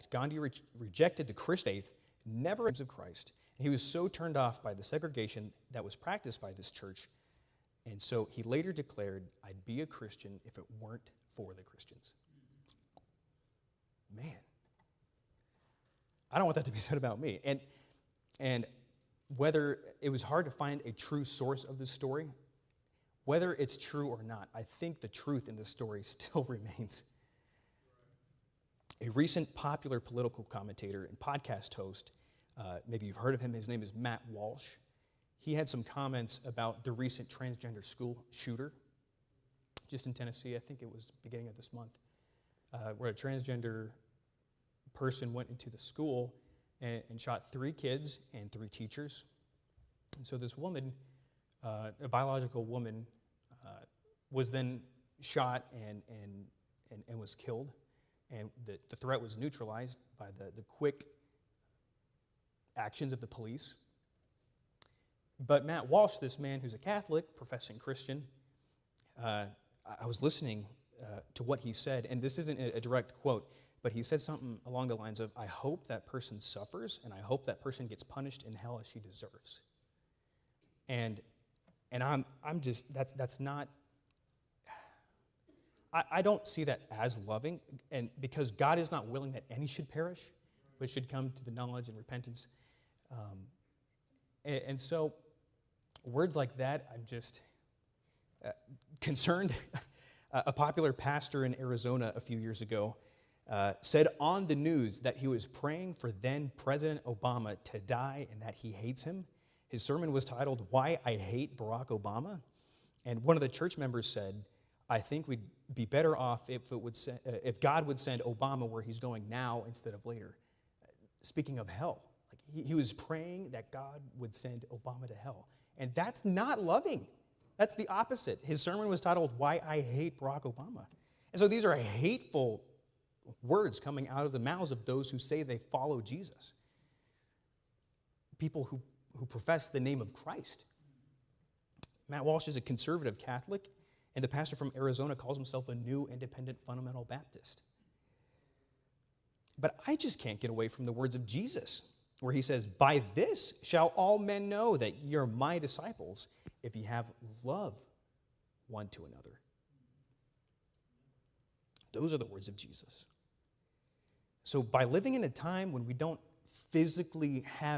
Gandhi rejected the Christian faith, never of Christ. He was so turned off by the segregation that was practiced by this church, and so he later declared, "I'd be a Christian if it weren't for the Christians." Man, I don't want that to be said about me. And whether it was hard to find a true source of this story, whether it's true or not, I think the truth in this story still remains. A recent popular political commentator and podcast host, maybe you've heard of him, his name is Matt Walsh. He had some comments about the recent transgender school shooter, just in Tennessee. I think it was beginning of this month, where a transgender person went into the school and shot 3 kids and 3 teachers. And so this woman, a biological woman, was then shot and was killed. And the threat was neutralized by the quick actions of the police. But Matt Walsh, this man who's a Catholic, professing Christian, I was listening to what he said, and this isn't a direct quote, but he said something along the lines of, "I hope that person suffers, and I hope that person gets punished in hell as she deserves." And I'm just, that's not, I don't see that as loving, and because God is not willing that any should perish, but should come to the knowledge and repentance. And so words like that, I'm just concerned. A popular pastor in Arizona a few years ago said on the news that he was praying for then President Obama to die and that he hates him. His sermon was titled, "Why I Hate Barack Obama." And one of the church members said, "I think we'd be better off if God would send Obama where he's going now instead of later." Speaking of hell, like he was praying that God would send Obama to hell. And that's not loving. That's the opposite. His sermon was titled, "Why I Hate Barack Obama." And so these are hateful words coming out of the mouths of those who say they follow Jesus. People who profess the name of Christ. Matt Walsh is a conservative Catholic, and the pastor from Arizona calls himself a new independent fundamental Baptist. But I just can't get away from the words of Jesus, where he says, "By this shall all men know that ye are my disciples, if ye have love one to another." Those are the words of Jesus. So by living in a time when we don't physically have